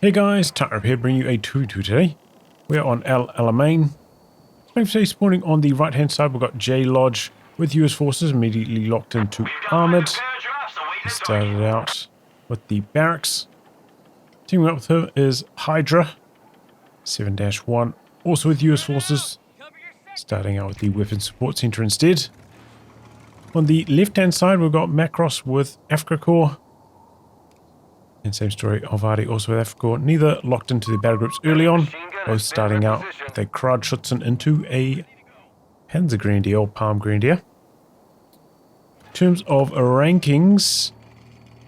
Hey guys, Tightrope here, bringing you a 2v2 today. We're on Alamein. Today spawning on the right hand side, we've got JLODGE with US forces immediately locked into armoured. He started out with the barracks. Teaming up with her is Hydra7-1, also with US forces. Starting out with the weapon support center instead. On the left hand side, we've got Makros with Afrika. And same story, Olvadi also with Afrika. Neither locked into the battle groups early on, both starting out with a COH3 into a Panzerjager or Palm Grenadier. In terms of rankings,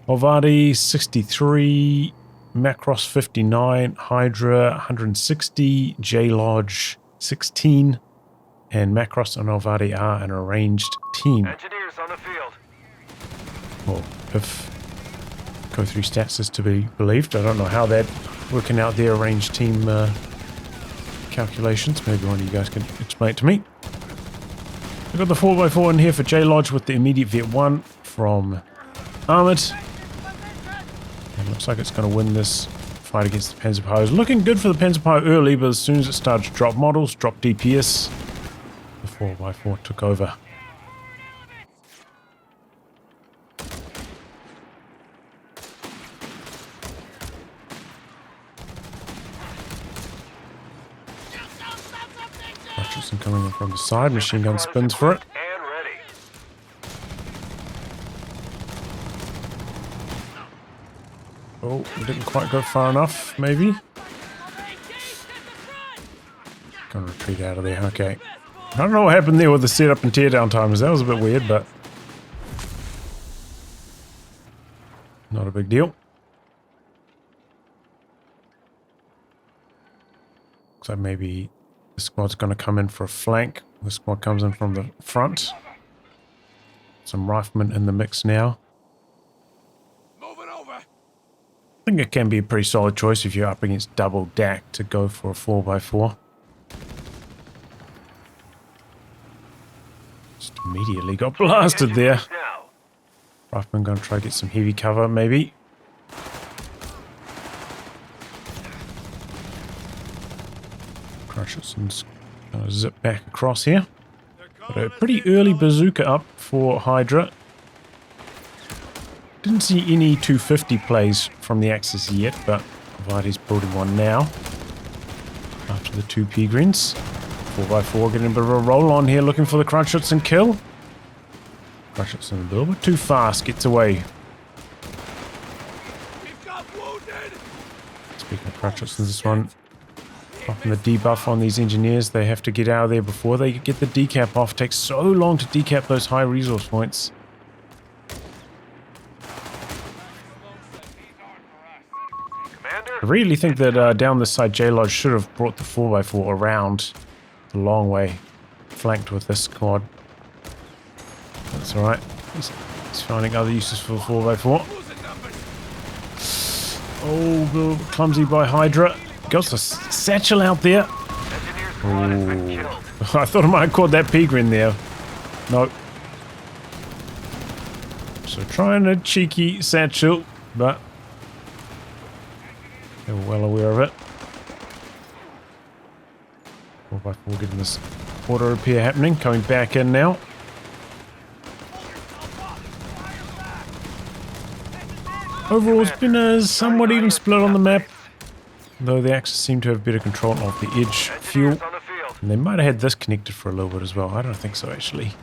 Olvadi 63, Makros 59, Hydra 160, JLODGE 16, and Makros and Olvadi are an arranged team. Engineers on the field. Well, if COH3 stats is to be believed. I don't know how that working out their arranged team calculations. Maybe one of you guys can explain it to me. We've got the 4x4 in here for JLODGE with the immediate Vet 1 from Armoured. And looks like it's going to win this fight against the Panzerjager. It was looking good for the Panzerjager early, but as soon as it started to drop models, drop DPS, the 4x4 took over. Coming in from the side, machine gun spins for it. And ready. Oh, we didn't quite go far enough, maybe. Gonna retreat out of there, okay. I don't know what happened there with the setup and teardown timers. That was a bit weird, but not a big deal. Looks like maybe the squad's going to come in for a flank. The squad comes in from the front. Some riflemen in the mix now. Moving over. I think it can be a pretty solid choice if you're up against double DAC to go for a 4x4. Just immediately got blasted there. Rifleman going to try to get some heavy cover maybe. COH3's gonna zip back across here. Got a pretty early bazooka up for Hydra. Didn't see any 250 plays from the Axis yet, but Olvadi's building one now. After the two Peregrines. 4x4 getting a bit of a roll on here, looking for the COH3 and kill. COH3 in a little bit too fast, gets away. Speaking of COH3, this one. Dropping the debuff on these engineers, they have to get out of there before they get the decap off. It takes so long to decap those high resource points. I really think that down this side, JLODGE should have brought the 4x4 around the long way, flanked with this squad. That's alright. He's finding other uses for the 4x4. Oh, clumsy by Hydra. Got the satchel out there. Ooh. I thought I might have caught that Peregrine there. Nope. So trying a cheeky satchel, but they were well aware of it. 4x4 getting this auto repair happening. Coming back in now. Overall, it's been a somewhat even split on the map. Though the Axis seem to have better control of the edge fuel. And they might have had this connected for a little bit as well. I don't think so, actually.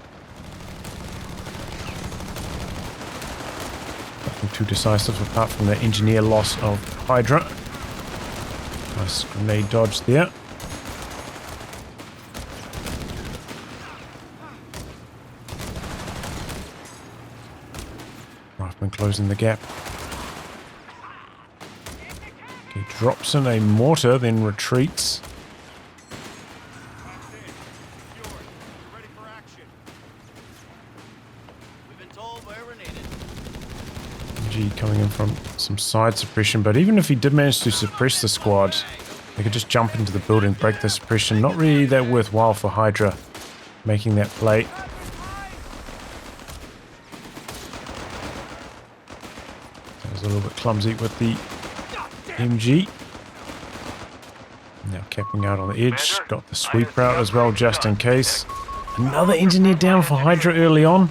Nothing too decisive apart from the engineer loss of Hydra. Nice grenade dodge there. Rifleman closing the gap. He drops in a mortar, then retreats. G coming in from some side suppression, but even if he did manage to suppress the squad, they could just jump into the building, break the suppression. Not really that worthwhile for Hydra making that play. That was a little bit clumsy with the MG. Now capping out on the edge. Got the sweeper out as well, just in case. Another engineer down for Hydra early on.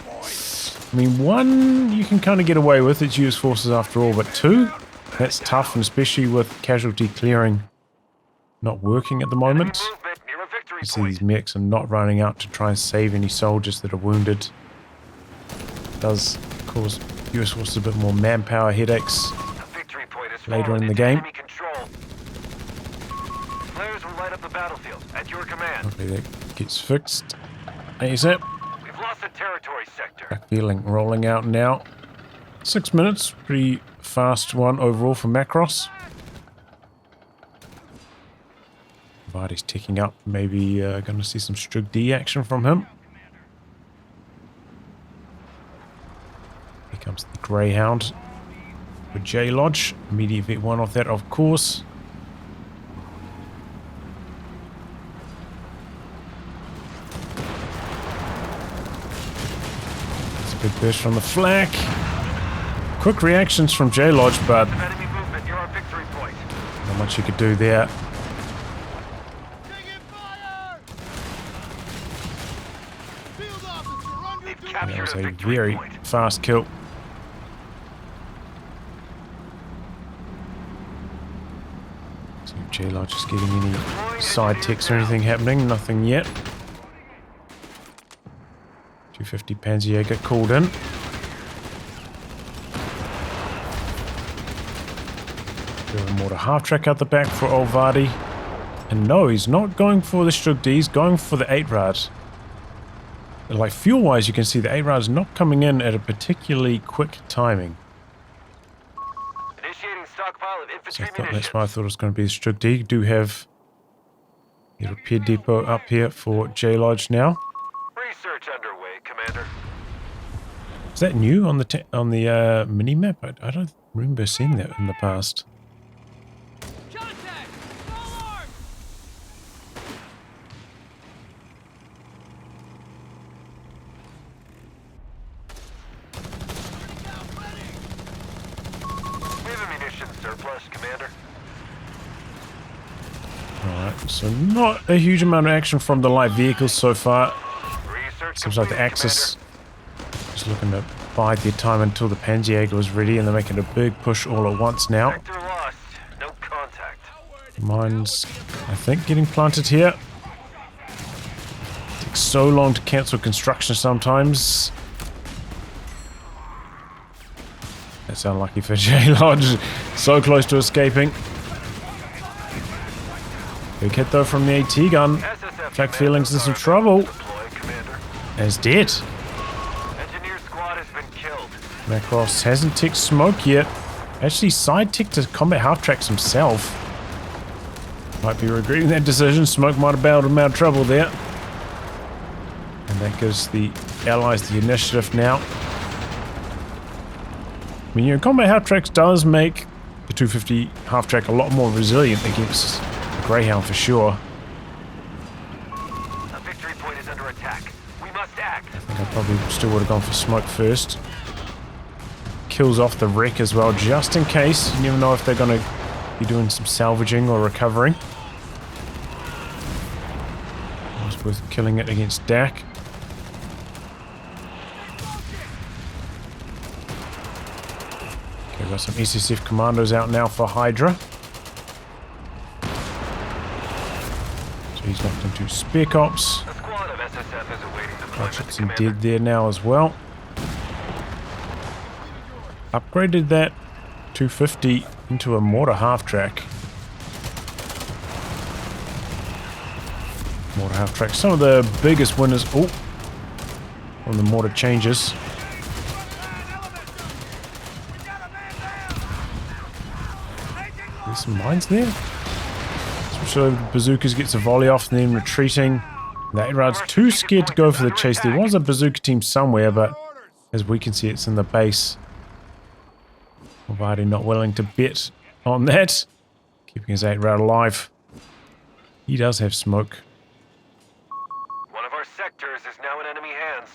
I mean, one you can kind of get away with. It's US forces after all, but two, that's tough, and especially with casualty clearing not working at the moment. You see these mechs are not running out to try and save any soldiers that are wounded. It does cause US forces a bit more manpower headaches later in the game. Players will light up the battlefield at your command. Hopefully that gets fixed. ASAP. We've lost the territory sector. Back feeling rolling out now. 6 minutes. Pretty fast one overall for Makros. Olvadi's ticking up. Maybe going to see some Strug D action from him. Here comes the Greyhound with JLODGE. Immediate V1 off that, of course. It's a big burst from the flak. Quick reactions from JLODGE, but Enemy movement near our victory point. not much you could do there. That was a very fast kill. See if JLODGE is getting any side ticks or anything happening. Nothing yet. 250 Panzerjager called in. A mortar half track out the back for Olvadi. And no, he's not going for the Strug D, he's going for the 8-rad. Like fuel-wise, you can see the 8-rad is not coming in at a particularly quick timing. Initiating stockpile of infantry So munitions. that's why I thought it was going to be the Strug D. You do have the repair depot up here for JLODGE now. Research underway, Commander. Is that new on the mini map? I don't remember seeing that in the past. Contact! Full arms! We have a munitions surplus, Commander. Alright, so not a huge amount of action from the light vehicles so far. Research Seems like the completed, Axis is looking to bide their time until the Panzerjager was ready, and they're making a big push all at once now. Commander. Sector lost. No contact. Mines, I think, getting planted here. Takes so long to cancel construction sometimes. That's unlucky for JLODGE. So close to escaping. Big hit though from the AT gun. SSF Flak Feelings in some trouble. Deploy, Commander. And it's dead. Engineer squad has been killed. Makros hasn't ticked smoke yet. Actually side ticked to combat half tracks himself. Might be regretting that decision. Smoke might have bailed him out of trouble there. And that gives the allies the initiative now. I mean, combat half tracks does make the 250 half track a lot more resilient against the Greyhound for sure. A victory point is under attack. We must act. I think I probably still would have gone for smoke first. Kills off the wreck as well, just in case. You never know if they're going to be doing some salvaging or recovering. It was worth killing it against DAC. Okay, we've got some SSF commandos out now for Hydra. So he's knocked into Spec Ops. A squad of SSF is awaiting deployment, Hutchinson Commander. dead there now as well. Upgraded that 250 into a mortar half track. Mortar half track. Some of the biggest winners. Oh, from the mortar changes. There's some mines there. So the bazookas gets a volley off and then retreating. That rod's too scared to go for the chase. There was a bazooka team somewhere, but as we can see, it's in the base. Olvadi not willing to bet on that. Keeping his 8-rad alive. He does have smoke. One of our sectors is now in enemy hands.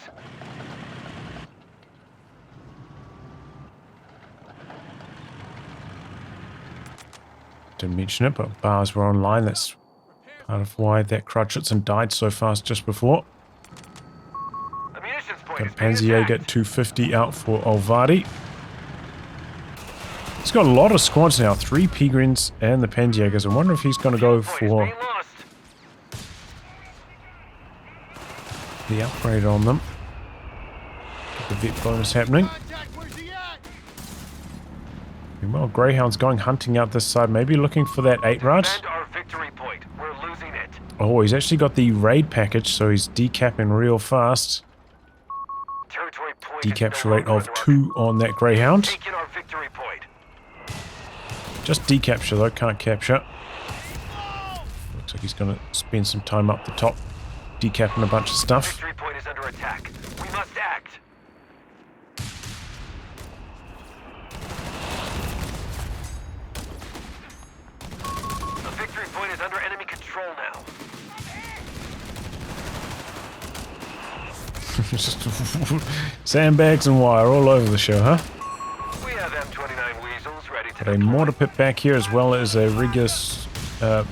Didn't mention it, but bars were online. That's Part of why that Krutschützen died so fast just before. The munitions point Got is being Panzerjager attacked. 250 out for Olvadi. He's got a lot of squads now. 3 Pegrins and the Panzerjagers. I wonder if he's going to go Point is for being lost. the upgrade on them. Get the vet bonus happening. Meanwhile, Greyhound's going hunting out this side. Maybe looking for that 8-rod. Defend our victory point. We're losing it. Oh, he's actually got the raid package, so he's decapping real fast. Territory point is Decapture no rate longer of under our 2 on that Greyhound. Taking our victory point. Just decapture though, can't capture. Looks like he's going to spend some time up the top decapping a bunch of stuff. Victory point is under attack. We must act. The victory point is under enemy control now. Just sandbags and wire all over the show, huh? We have M29 Weasels ready to Got a deploy. mortar pit back here as well as a Rigus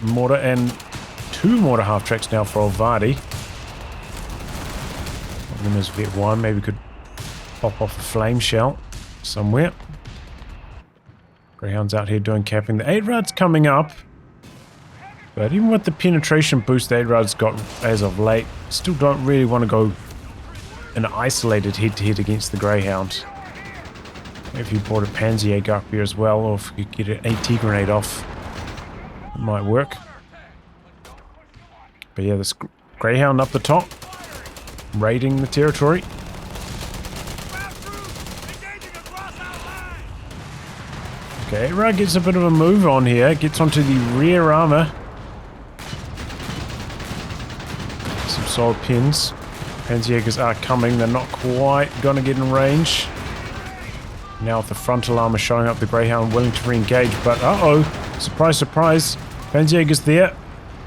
mortar and 2 mortar half-tracks now for Olvadi. One of them is Vet 1, maybe could pop off a flame shell somewhere. Greyhound's out here doing capping. The 8-rod's coming up. But even with the penetration boost the 8-rod's got as of late, still don't really want to go an isolated head-to-head against the Greyhound. If you brought a Panzerjager up here as well, or if you could get an AT grenade off, it might work. But yeah, this Greyhound up the top, raiding the territory. Okay, Rug gets a bit of a move on here, gets onto the rear armor. Some solid pins. Panzerjagers are coming, they're not quite gonna get in range. Now with the frontal armor showing up, the Greyhound willing to re-engage, but uh-oh, surprise, surprise, Panzerjager's there.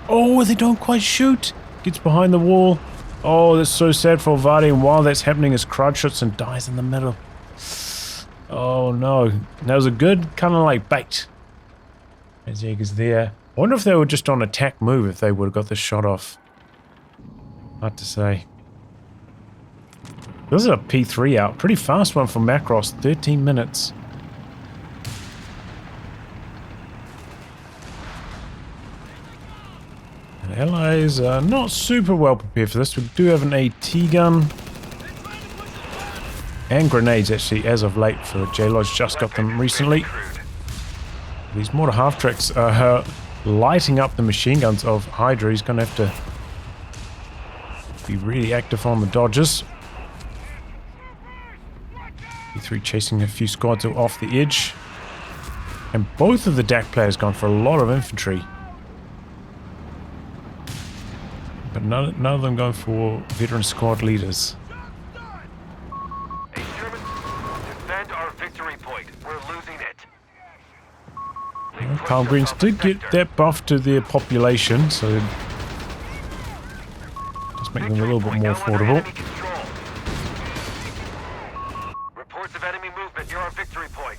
Oh, they don't quite shoot. Gets behind the wall. Oh, that's so sad for Olvadi, and while that's happening, his Krutschützen dies in the middle. Oh no, that was a good kind of like bait. Panzerjager's there. I wonder if they were just on attack move, if they would have got this shot off. Hard to say. This is a P3 out. Pretty fast one from Makros. 13 minutes. And the Allies are not super well prepared for this. We do have an AT gun. And grenades, actually, as of late for JLODGE. Just got them recently. These mortar half-tracks are lighting up the machine guns of Hydra. He's going to have to be really active on the dodges. P3 chasing a few squads off the edge. And both of the DAC players gone for a lot of infantry. But none of them going for veteran squad leaders. Hey, Sherman, defend our victory point. We're losing it. Palm Greens did get that buff to their population, so just make them a little bit more affordable. Reports of enemy movement near our victory point.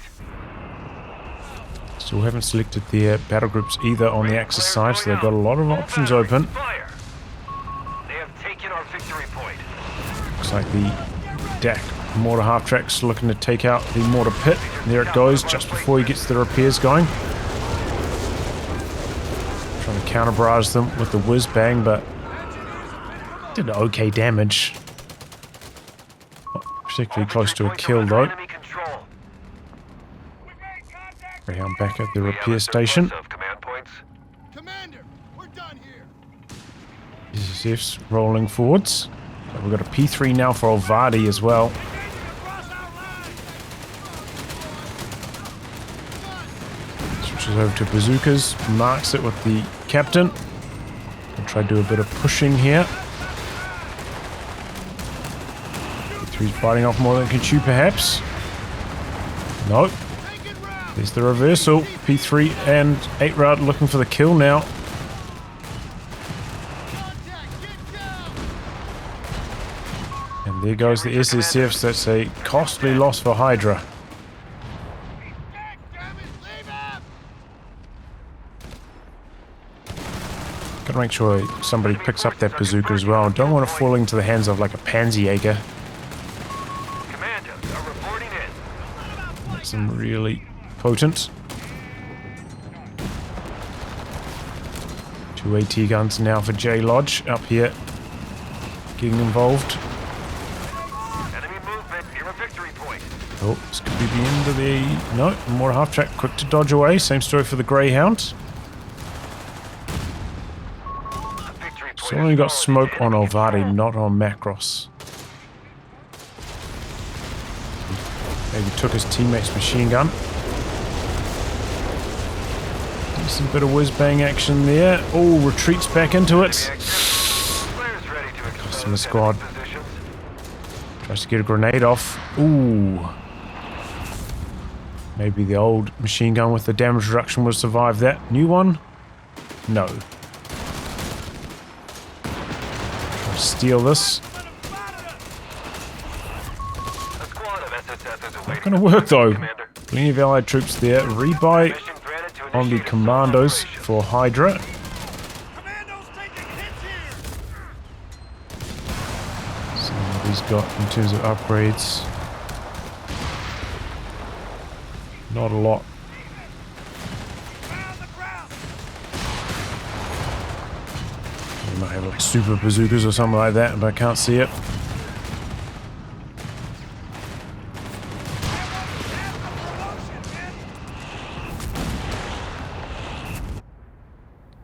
Still haven't selected their battle groups either on the Axis side, so they've got a lot of options open. Fire. They have taken our victory point. Looks like the DAC mortar half-track's looking to take out the mortar pit. There it goes, just before he gets the repairs going. Trying to counter-barrage them with the whiz-bang, but did okay damage. Not particularly close to a kill, though. Greyhound back at the repair station. Commander, we're done here. SSF's rolling forwards. But we've got a P3 now for Olvadi as well. Switches over to bazookas, marks it with the captain. I'll try to do a bit of pushing here. P3's biting off more than it can chew, perhaps. Nope. There's the reversal. P3 and 8-rod looking for the kill now. And there goes the SSFs. That's a costly loss for Hydra. Gotta make sure somebody picks up that bazooka as well. Don't want to fall into the hands of like a Panzerjager. Commandos are reporting in. Makes them really potent. 2 AT guns now for JLODGE up here. Getting involved. Enemy movement near a victory point. Oh, this could be the end of the... No, more half track. Quick to dodge away. Same story for the Greyhound. So only got smoke on Olvadi, not on Makros. Maybe took his teammate's machine gun. Decent bit of whiz-bang action there. Oh, retreats back into it. Customer squad. Tries to get a grenade off. Ooh. Maybe the old machine gun with the damage reduction will survive that. New one? No. Try to steal this. Not gonna work though. Plenty of allied troops there. Rebuy on the commandos for Hydra. See what he's got in terms of upgrades. Not a lot. He might have like super bazookas or something like that, but I can't see it.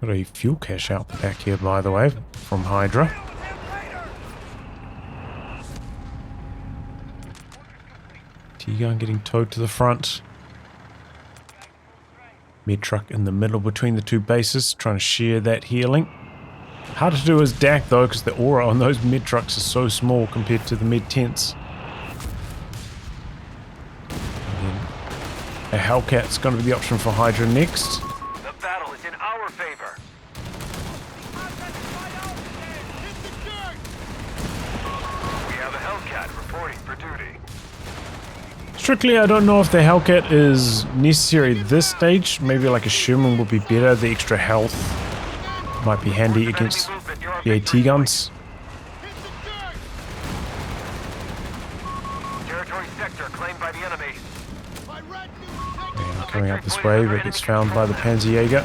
Got a fuel cache out the back here, by the way, from Hydra. T-gun getting towed to the front. Mid truck in the middle between the two bases, trying to share that healing. Hard to do as DAC though, because the aura on those mid trucks is so small compared to the mid tents. A Hellcat's going to be the option for Hydra next. The battle is in our favor. We have a Hellcat reporting for duty. Strictly, I don't know if the Hellcat is necessary at this stage. Maybe like a Sherman would be better. The extra health might be handy against the AT guns. Territory sector claimed by the enemy. And coming up this way, but gets found by the Panzerjager.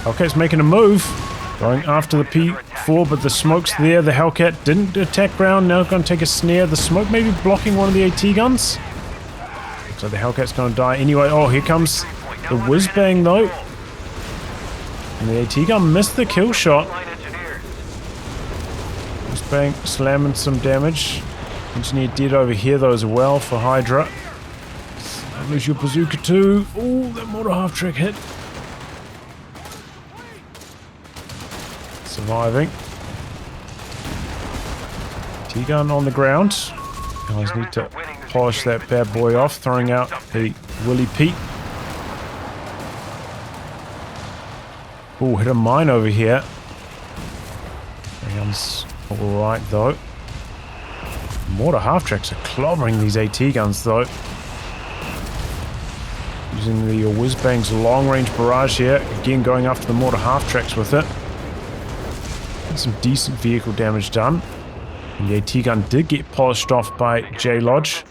Hellcat's making a move. Going after the P4, but the smoke's there. The Hellcat didn't attack ground. Now going to take a snare. The smoke may be blocking one of the AT guns. So the Hellcat's going to die anyway. Oh, here comes the whiz-bang though. And the AT gun missed the kill shot. Whiz-bang slamming some damage. Engineer dead over here though as well for Hydra. Lose your bazooka too. Oh, that mortar half-track hit. Surviving. T-gun on the ground. Guys need to polish that bad boy off, throwing out the Willy Pete. Oh, hit a mine over here. Gun's alright though. Mortar half-tracks are clobbering these AT guns though. Using the whiz-bang's long-range barrage here. Again going after the mortar half-tracks with it. Some decent vehicle damage done. And the AT gun did get polished off by JLODGE.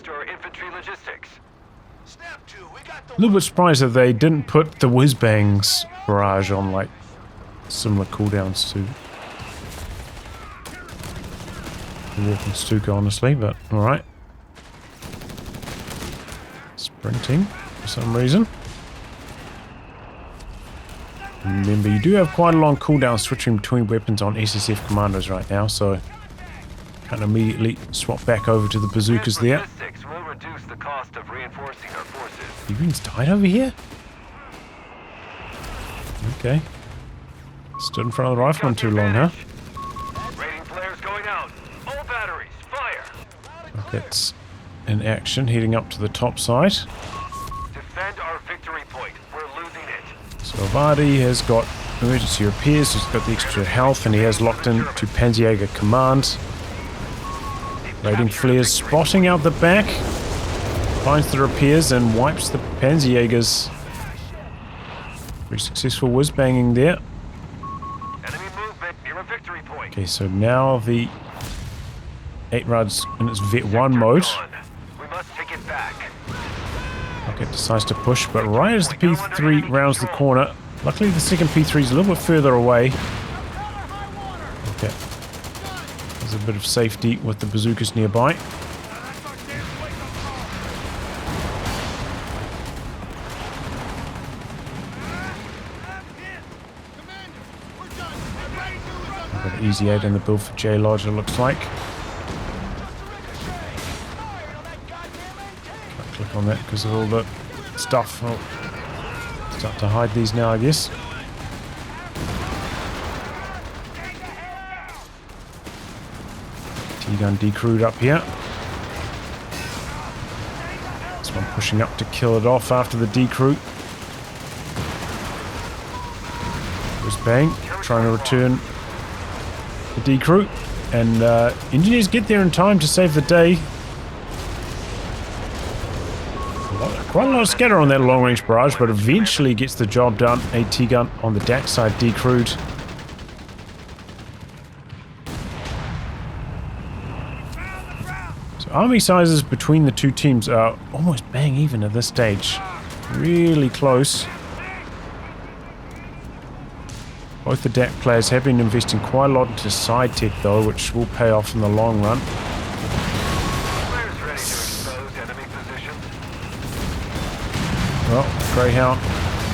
A little bit surprised that they didn't put the whiz-bang's barrage on like similar cooldowns to the Walking Stuka, honestly, but alright. Sprinting for some reason. Remember, you do have quite a long cooldown switching between weapons on SSF commandos right now, so can't immediately swap back over to the bazookas there. Even's died over here? Okay. Stood in front of the rifleman too long, huh? Rockets in action, heading up to the top side. Defend our victory point. We're losing it. So Olvadi has got emergency repairs, he's got the extra health, and he has locked in to Panzerjager Command. Raiding flares, spotting out the back, finds the repairs and wipes the Panzerjagers. Very successful whiz-banging there. Okay, so now the 8-Rad's in its Vet 1 mode. We must take it back. Okay, it decides to push, but right as the P3 rounds the corner, luckily the second P3 is a little bit further away. Okay, there's a bit of safety with the bazookas nearby. I've got an easy 8 in the build for JLODGE, it looks like. Can't click on that because of all the stuff. I'll start to hide these now, I guess. T-gun decrewed up here. This one pushing up to kill it off after the decrew. Bang, trying to return the decrew, and engineers get there in time to save the day. Quite a lot of scatter on that long-range barrage, but eventually gets the job done. A T-gun on the DAC side decrewed. So army sizes between the two teams are almost bang even at this stage. Really close. Both the DAC players have been investing quite a lot into side tech though, which will pay off in the long run. Players ready to expose enemy positions. Well, Greyhound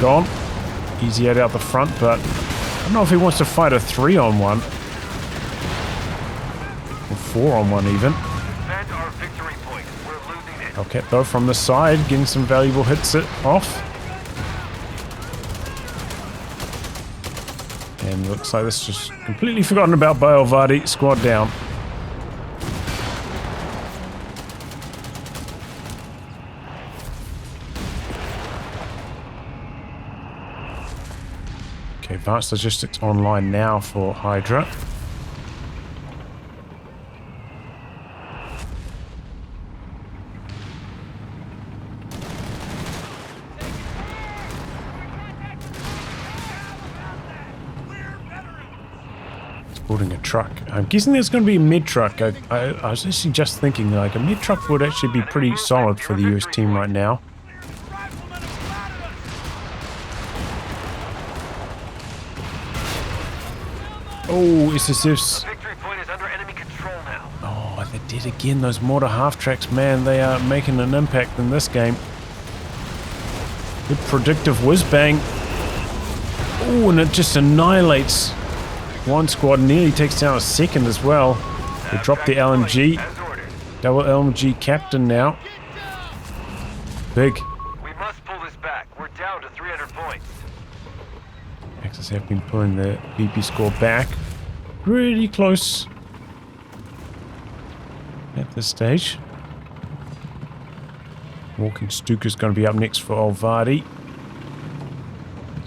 gone. Easy out the front, but I don't know if he wants to fight a 3-on-1. Or 4-on-1 even. Defend our victory point. We're losing it. Okay, though, from the side, getting some valuable hits off. And looks like this is just completely forgotten about by Olvadi. Squad down. Okay, advanced logistics online now for Hydra. Building a truck. I'm guessing there's going to be a mid truck. I was actually just thinking like a mid truck would actually be pretty solid for the US team right now. Oh, SSFs. Victory point is under enemy control now. Oh, they did again. Those mortar half tracks, man, they are making an impact in this game. Good predictive whiz bang. Oh, and it just annihilates one squad, nearly takes down a second as well. They dropped the LMG. Double LMG captain now. Big. We must pull this back. We're down to 300 points. Axis have been pulling the BP score back. Really close at this stage. Walking Stuka's going to be up next for Olvadi.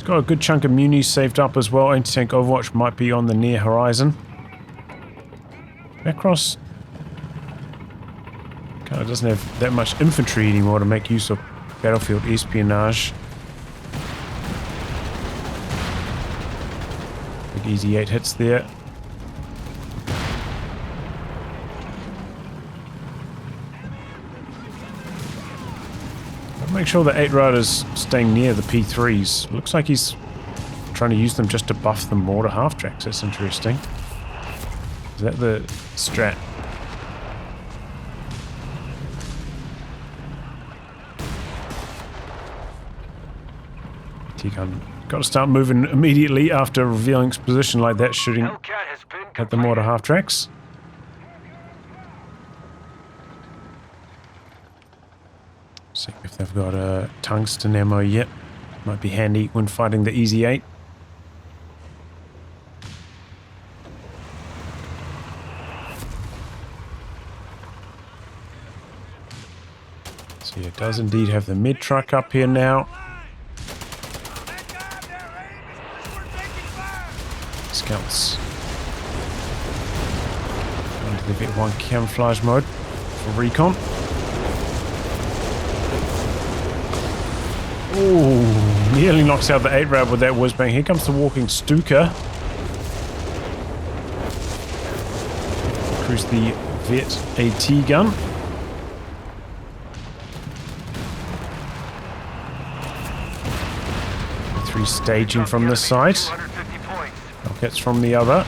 Got a good chunk of munis saved up as well. Anti-tank Overwatch might be on the near horizon. Makros kind of doesn't have that much infantry anymore to make use of battlefield espionage. Big easy 8 hits there. Make sure the 8-Rad is staying near the P3s. Looks like he's trying to use them just to buff the mortar half tracks. That's interesting. Is that the strat? T-gun got to start moving immediately after revealing its position like that, shooting at the mortar half tracks. See if they've got a tungsten ammo yet. Might be handy when fighting the Easy 8. So it does indeed have the mid truck up here now. Scouts into the Vet 1 camouflage mode for recon. Ooh, nearly knocks out the 8-Rad with that whiz bang. Here comes the walking Stuka. Cruise the Vet AT gun. Three staging from this side. Hellcat's from the other.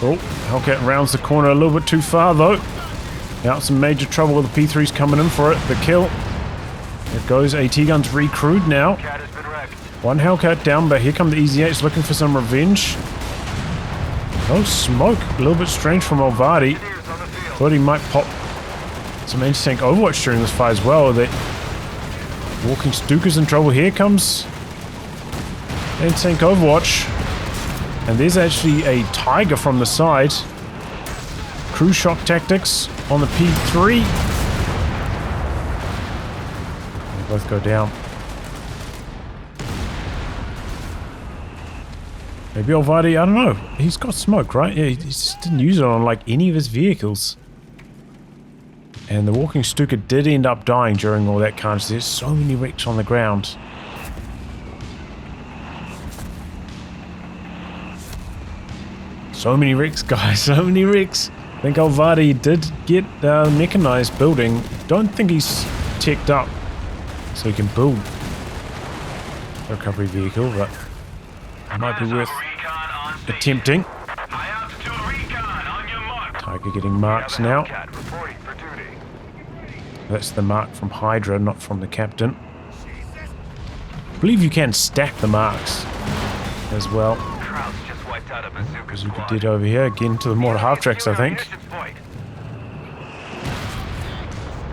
Oh, Hellcat rounds the corner a little bit too far though. Now some major trouble with the P3s coming in for it. The kill. It goes. AT gun's recrewed now. One Hellcat down, but here come the Easy 8s looking for some revenge. No smoke. A little bit strange from Olvadi. Thought he might pop some anti-tank Overwatch during this fight as well. The Walking Stuka's in trouble. Here comes anti-tank Overwatch. And there's actually a Tiger from the side. Cruise shock tactics on the P3. They both go down. Maybe Olvadi, I don't know. He's got smoke, right? Yeah, he just didn't use it on like any of his vehicles. And the Walking Stuka did end up dying during all that carnage. There's so many wrecks on the ground. So many wrecks, guys. So many wrecks. I think Olvadi did get a mechanized building. Don't think he's teched up so he can build a recovery vehicle, but it might be worth attempting. Tiger getting marks now. That's the mark from Hydra, not from the captain. I believe you can stack the marks as well. Bazooka did over here, again to the mortar half-tracks, I think.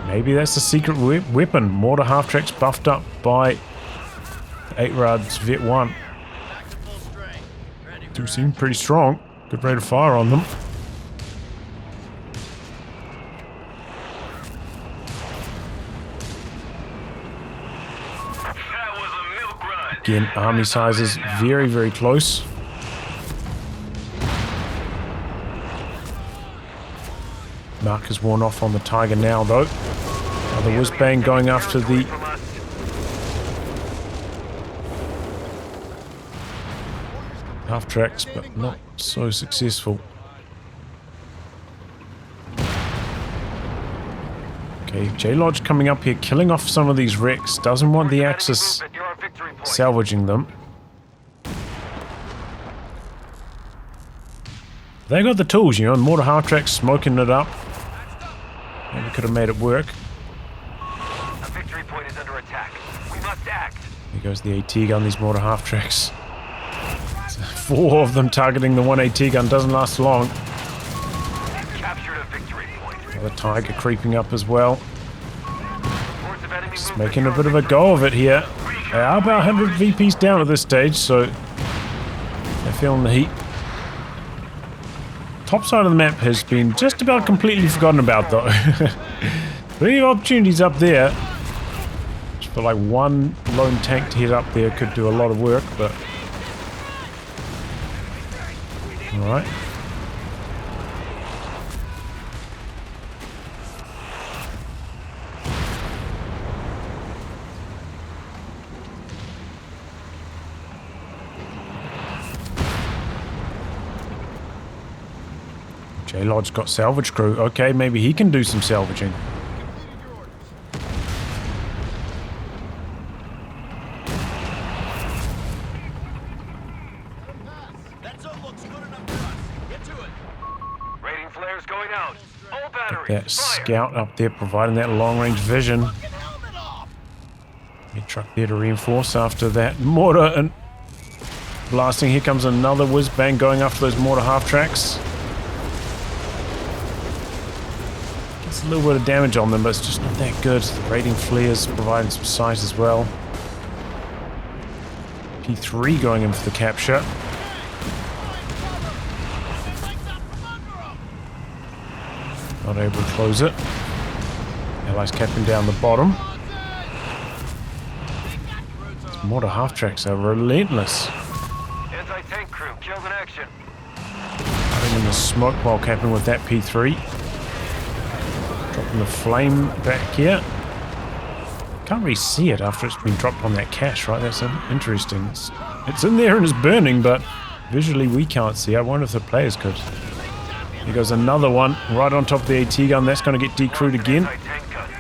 Maybe that's the secret weapon. Mortar half-tracks buffed up by 8-Rad's Vet 1. Do seem pretty strong. Good rate of fire on them. Again, army sizes very, very close. Mark is worn off on the Tiger now, though. Another whiz-bang going after the half-tracks, but not so successful. Okay, JLODGE coming up here, killing off some of these wrecks. Doesn't want the Axis salvaging them. They got the tools, you know, mortar half-tracks smoking it up. Maybe could have made it work. A victory point is under attack. We must act. Here goes the AT gun, these mortar half-tracks. 4 of them targeting the one AT gun, doesn't last long. Captured a victory point. The Tiger creeping up as well. Just making a bit of a go of it here. They are about 100 VPs down at this stage, so they're feeling the heat. Top side of the map has been just about completely forgotten about, though. Plenty of opportunities up there. Just for like one lone tank to hit up there could do a lot of work, but... Alright. JLODGE got salvage crew. Okay, maybe he can do some salvaging. Rating flares going out. All batteries. That scout up there providing that long-range vision. Big truck there to reinforce after that mortar and blasting. Here comes another whiz-bang going after those mortar half-tracks. A little bit of damage on them, but it's just not that good. The rating flares providing some size as well. P3 going in for the capture. Not able to close it. Allies capping down the bottom. Mortar half-tracks are relentless. Anti-tank crew killed in action. Cutting in the smoke while capping with that P3. Dropping the flame back here. Can't really see it after it's been dropped on that cache, right? That's interesting. It's in there and it's burning, but visually we can't see. I wonder if the players could. Here goes another one right on top of the AT gun. That's going to get decrewed again. Anti-tank gun.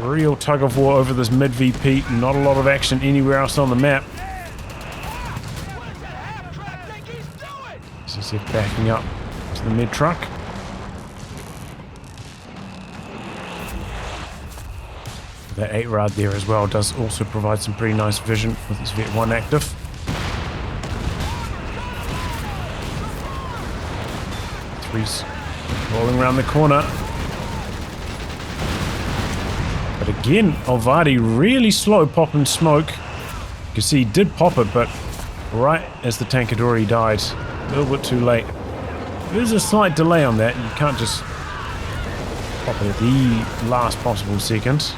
Real tug of war over this mid VP. Not a lot of action anywhere else on the map. CCF backing up to the mid truck. That 8-rad there as well does also provide some pretty nice vision with its Vet 1 active. Three's rolling around the corner. But again, Olvadi really slow popping smoke. You can see he did pop it, but right as the tank had already died. A little bit too late. There's a slight delay on that. You can't just pop it at the last possible second.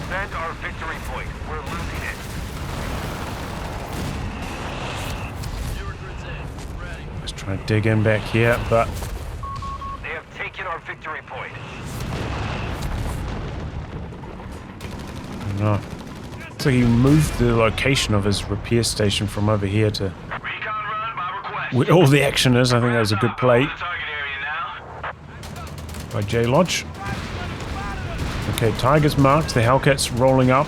Defend our victory point. We're losing it. Let's try and dig in back here, but They have taken our victory point. I don't know. Looks like he moved the location of his repair station from over here to Recon run by request. where all the action is. I think that was a good play Target area now. by JLODGE. Okay, Tiger's marked. The Hellcat's rolling up.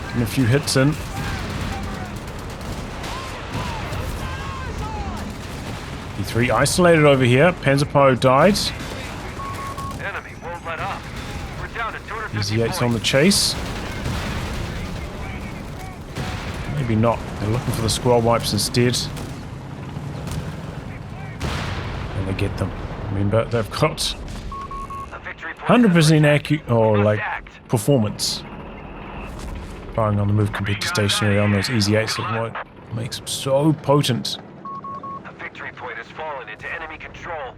Getting a few hits in. E3 isolated over here. Panzerjager died. Enemy won't let up. We're down to 250 Easy 8's points. on the chase. Maybe not. They're looking for the squad wipes instead. And they get them. Remember, they've got A victory point 100% accurate or must like act. performance. Firing on the move compared to stationary on those easy 8s is what makes them so potent. A victory point has fallen into enemy control.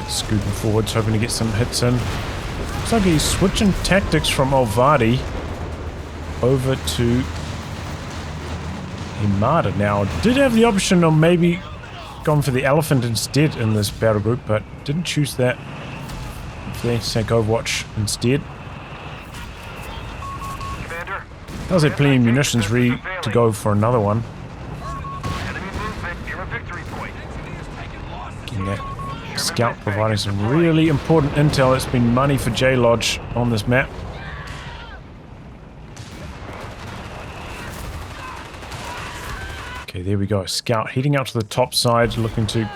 Scooting forwards, hoping to get some hits in. Looks like he's switching tactics from Olvadi over to Armada now. Did have the option of maybe going for the Elephant instead in this battle group, but didn't choose that. For the anti-tank Overwatch instead. Commander, Does have plenty of munitions ready to go for another one. enemy movement near a victory point. Getting that scout providing some really important intel. It's been money for JLODGE on this map. Okay, there we go. Scout heading out to the top side, looking to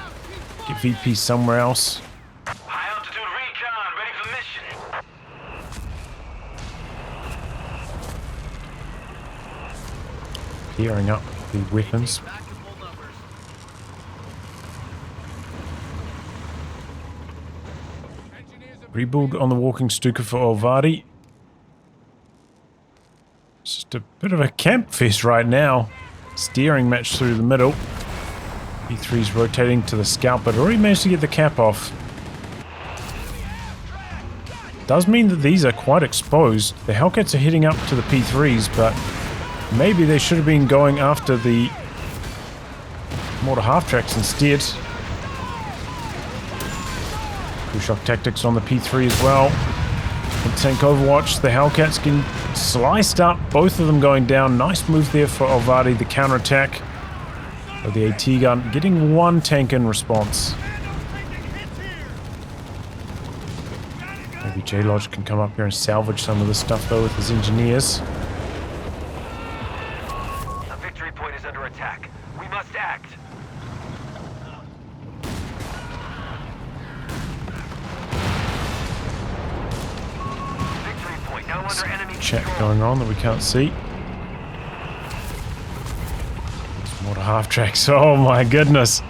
get VP somewhere else. High altitude recon, ready for mission. Gearing up the weapons. Rebuild on the walking Stuka for Olvadi. It's just a bit of a camp fest right now. Steering match through the middle. E3's rotating to the scout, but already managed to get the cap off. Does mean that these are quite exposed. The Hellcats are heading up to the P3s, but maybe they should have been going after the mortar half-tracks instead. Crew shock tactics on the P3 as well. And tank Overwatch, the Hellcats getting sliced up, both of them going down. Nice move there for Olvadi, the counterattack of the AT gun, getting one tank in response. Maybe JLODGE can come up here and salvage some of this stuff though with his engineers. A victory point is under attack. We must act. Victory point now under enemy Chat control. going on that we can't see. There's mortar half-tracks. Oh my goodness.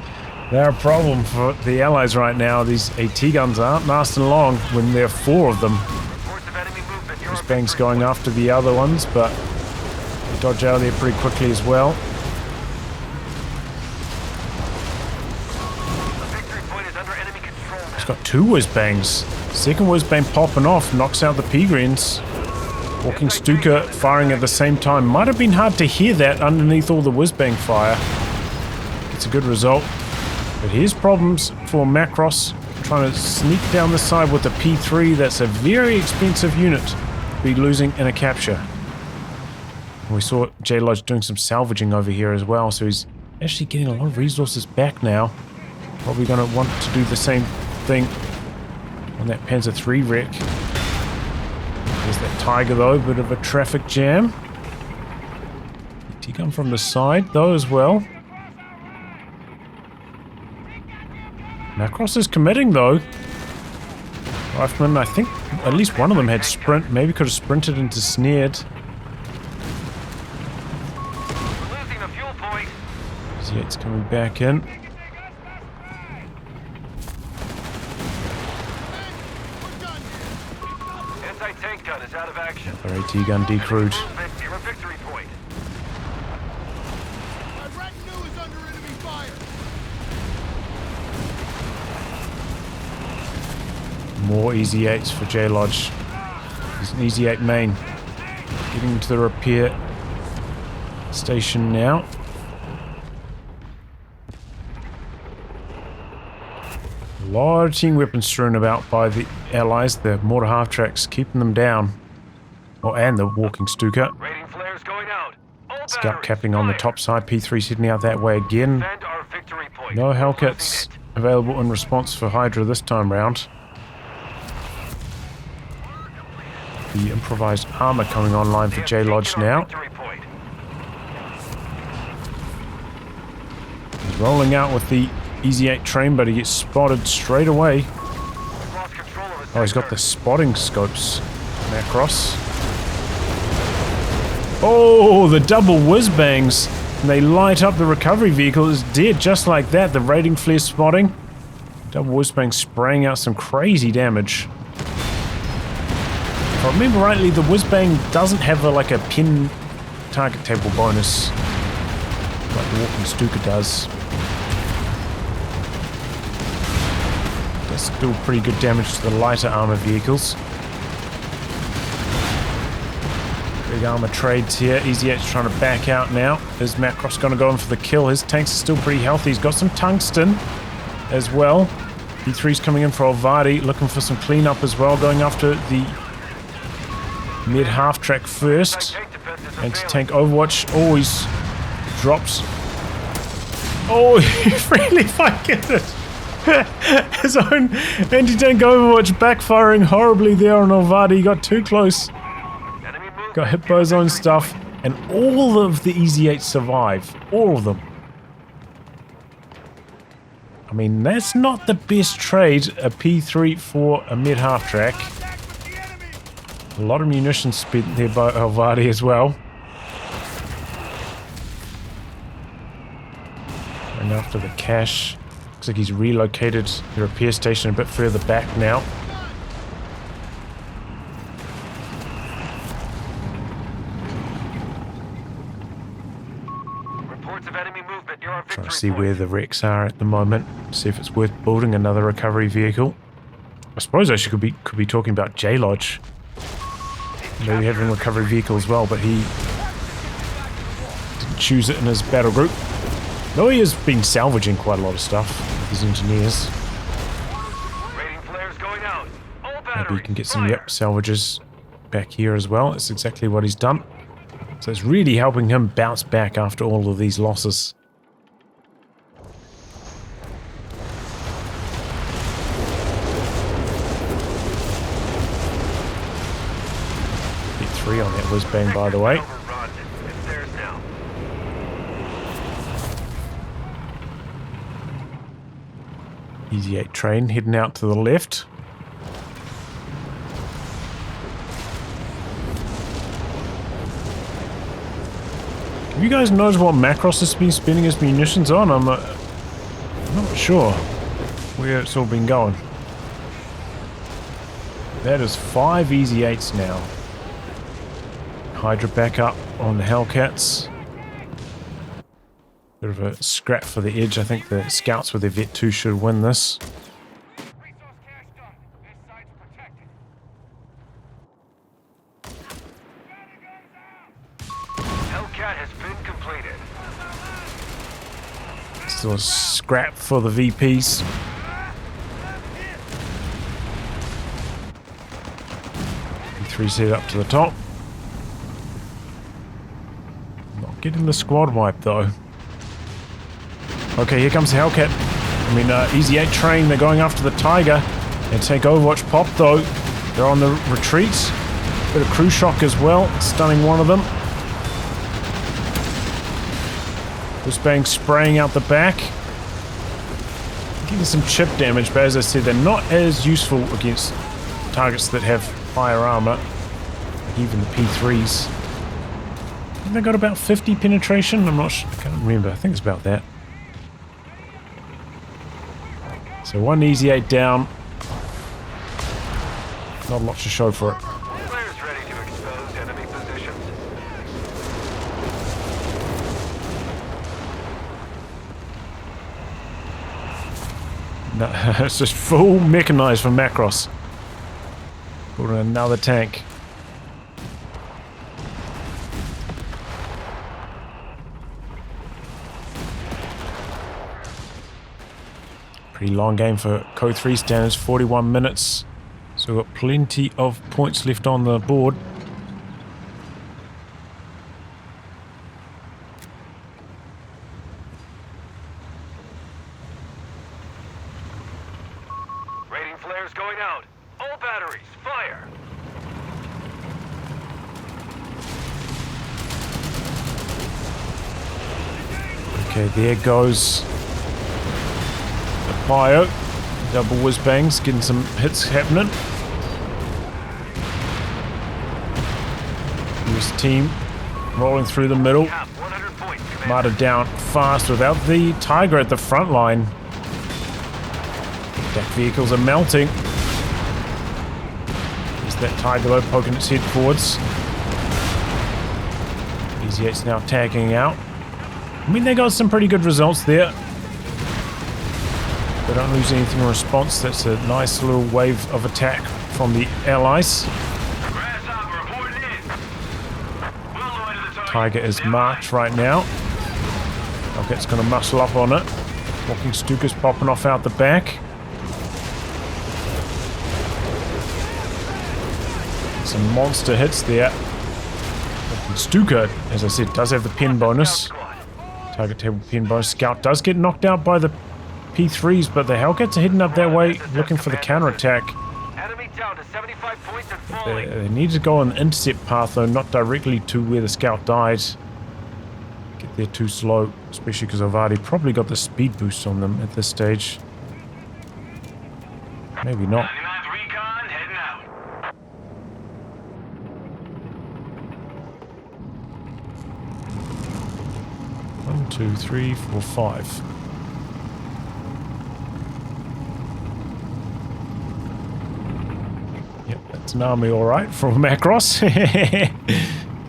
They're a problem for the allies right now. These AT guns aren't lasting long when there are four of them. Reports of enemy movement near our Bang's victory going point. after the other ones, but they dodge out of there pretty quickly as well. A victory point is under enemy control. He's got two whiz-bangs. Second whiz-bang popping off, knocks out the P-Greens. Walking Stuka firing at the same time. Might have been hard to hear that underneath all the whiz-bang fire. It's a good result. But here's problems for Makros trying to sneak down the side with the P3. That's a very expensive unit to be losing in a capture. And we saw JLODGE doing some salvaging over here as well, so he's actually getting a lot of resources back now. Probably going to want to do the same thing on that Panzer 3 wreck. There's that Tiger though, bit of a traffic jam. He come from the side though as well. Makros is committing though. Rifleman, I think at least one of them had sprint. Maybe could have sprinted into snared. Losing the fuel point. It's coming back in. Anti-tank gun is out of action. Their AT gun decrewed. Movement near a victory point. Iraq new is under enemy fire. More Easy 8s for JLODGE. There's an Easy 8 main. Getting to the repair station now. A lot of team weapons strewn about by the allies. The mortar half-tracks keeping them down. Oh, and the walking Stuka. Rating flares going out. All Scout batteries, capping on the fire. top side. P3's heading out that way again. Defend our victory point. No We're Hellcats losing it. available in response for Hydra this time round. The improvised armor coming online for JLODGE Taking our now. victory point. He's rolling out with the Easy 8 train, but he gets spotted straight away. We've lost control of the Oh, he's got sector. the spotting scopes. Makros. Oh, the double whiz bangs. And they light up the recovery vehicle. It's dead just like that. The rating flare spotting. Double whiz bang spraying out some crazy damage. If I remember rightly, the whiz bang doesn't have like a pin target table bonus like the walking Stuka does. That's still pretty good damage to the lighter armor vehicles. Big armor trades here. Easy 8's trying to back out now. Is Makros going to go in for the kill? His tanks are still pretty healthy. He's got some tungsten as well. P3's coming in for Olvadi, looking for some cleanup as well, going after the mid half track first. Anti-tank defense is Anti-tank Overwatch always drops. Oh, he really fucking it. His own anti-tank Overwatch backfiring horribly there on Olvadi. He got too close. Enemy movement Got hit near by a his own victory stuff. point. And all of the Easy 8s survive. All of them. I mean, that's not the best trade, a P3 for a mid half track. A lot of munitions spent there by Olvadi as well. And after the cash, looks like he's relocated the repair station a bit further back now. Reports of enemy movement near our victory Trying to see point. where the wrecks are at the moment. See if it's worth building another recovery vehicle. I suppose I could be talking about JLODGE. Maybe having a recovery vehicle as well, but he didn't choose it in his battle group. Though he has been salvaging quite a lot of stuff with his engineers. Rating flares going out. All Maybe batteries, he can get some fire. salvages back here as well. That's exactly what he's done. So it's really helping him bounce back after all of these losses. Hit 3 on that whiz bang, by the way. Sector's overrun. It's theirs now. Easy 8 train heading out to the left. Have you guys noticed what Makros has been spending his munitions on? I'm not sure where it's all been going. That is 5 Easy 8s now. Hydra back up on the Hellcats. Bit of a scrap for the edge. I think the scouts with their Vet 2 should win this. Hellcat has been completed. Still a scrap for the VPs. P3's head up to the top. Not getting the squad wipe though. Okay, here comes the Hellcat. I mean, Easy 8 train, they're going after the Tiger. They take Overwatch pop though. They're on the retreat. Bit of crew shock as well, stunning one of them. Just bang spraying out the back. Getting some chip damage, but as I said, they're not as useful against targets that have higher armor. Like even the P3s. I think they got about 50 penetration. I'm not sure, I can't remember. I think it's about that. So one Easy 8 down. Not much to show for it. Players ready to expose enemy positions. No, it's just full mechanized from Makros. Put in another tank. Pretty long game for COH3 standards, 41 minutes. So we've got plenty of points left on the board. Rating flares going out. All batteries, fire! Okay, there goes the Bio. Double whiz bangs, getting some hits happening. US team rolling through the middle. Cap 100 points, Commander. Martyr down fast without the Tiger at the front line. Deck vehicles are melting. There's that Tiger though poking its head forwards. Easy 8's now tagging out. I mean, they got some pretty good results there. They don't lose anything in response. That's a nice little wave of attack from the Allies. Tiger is marked right now. Hellcat's going to muscle up on it. Walking Stuka's popping off out the back. Some monster hits there. Walking Stuka, as I said, does have the pin bonus. Target table pin bonus. Scout does get knocked out by the P3s, but the Hellcats are heading up that way looking for the counterattack. Enemy down to 75 points and falling. They need to go on the intercept path though, not directly to where the Scout died. Get there too slow, especially because Olvadi probably got the speed boost on them at this stage. Maybe not. 99th Recon heading out. One, two, three, four, five. Yep, that's an army alright from Makros.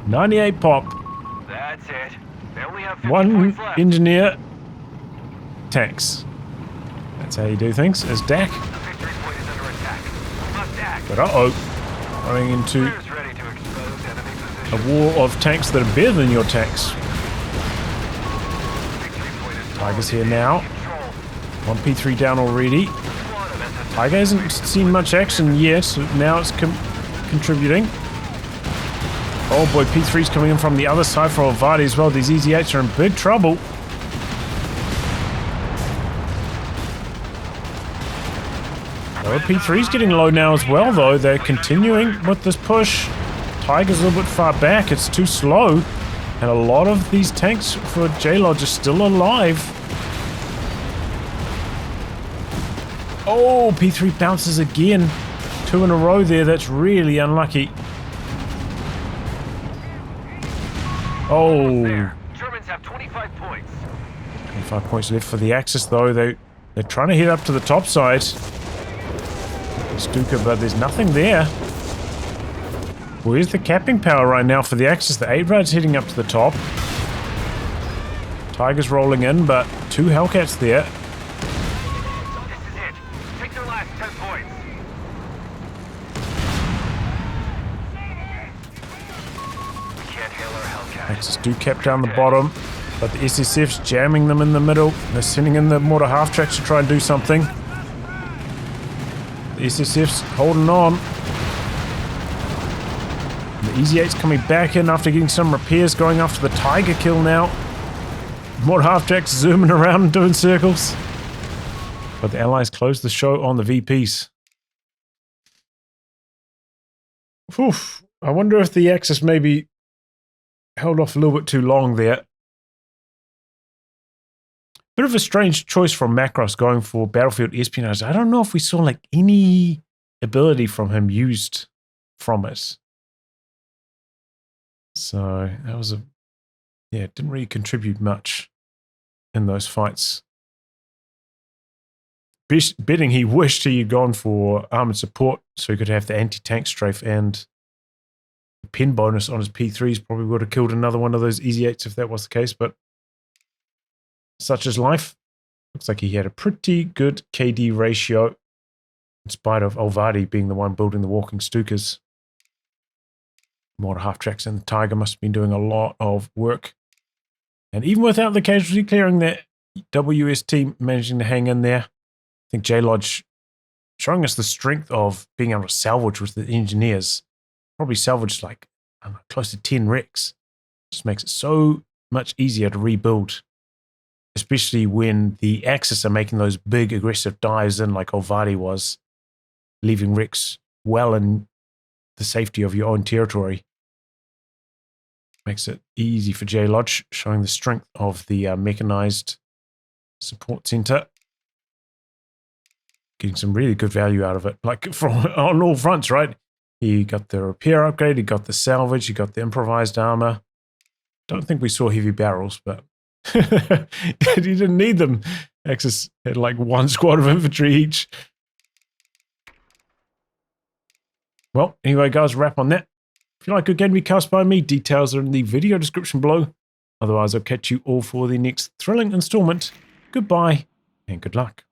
98 pop. That's it. They only have 50 One points left. engineer. Tanks. That's how you do things, as DAC. The victory point is under attack. Must act. But uh-oh. Running into Players ready to expose enemy a positions. war of tanks that are better than your tanks. Victory point is Tiger's here now. control. One P3 down already. Squad of SS. Tiger hasn't seen much action yet, so now it's contributing. Oh boy, P3's coming in from the other side for Olvadi as well. These Easy 8s are in big trouble. Oh, P3's getting low now as well though. They're continuing with this push. Tiger's a little bit far back. It's too slow. And a lot of these tanks for JLODGE are still alive. Oh, P3 bounces again. 2 in a row there. That's really unlucky. Oh, There. Germans have 25 points. 25 points left for the Axis though. They're trying to head up to the top side. Stuka, but there's nothing there. Where's the capping power right now for the Axis? The 8-Rad's heading up to the top. Tiger's rolling in, but 2 Hellcats there. This is it. Take their last 10 points. We can't hail our Hellcat. Axis do cap down the bottom. But the SSF's jamming them in the middle. They're sending in the mortar half-tracks to try and do something. The SSF's holding on. The Easy 8's coming back in after getting some repairs, going after the Tiger kill now. Mortar half-tracks zooming around and doing circles. But the Allies close the show on the VPs. Oof. I wonder if the Axis maybe held off a little bit too long there. Bit of a strange choice from Makros going for battlefield espionage. I don't know if we saw like any ability from him used from it. So that was it didn't really contribute much in those fights. Betting he wished he had gone for armored support so he could have the anti-tank strafe, and the pin bonus on his P3s probably would have killed another one of those Easy 8s if that was the case, but such is life. Looks like he had a pretty good KD ratio in spite of Olvadi being the one building the walking Stukas. Mortar half-tracks and the Tiger must have been doing a lot of work. And even without the casualty clearing, that WS team managing to hang in there. I think JLODGE showing us the strength of being able to salvage with the engineers. Probably salvaged like, I don't know, close to 10 wrecks. Just makes it so much easier to rebuild. Especially when the Axis are making those big aggressive dives in like Olvadi was, leaving wrecks well in the safety of your own territory. Makes it easy for JLODGE, showing the strength of the mechanized support center. Getting some really good value out of it, like from on all fronts, right? He got the repair upgrade, he got the salvage, he got the improvised armor. Don't think we saw heavy barrels, but he didn't need them. Axis had like one squad of infantry each. Well, anyway, guys, wrap on that. If you like a game to be cast by me, details are in the video description below. Otherwise, I'll catch you all for the next thrilling installment. Goodbye, and good luck.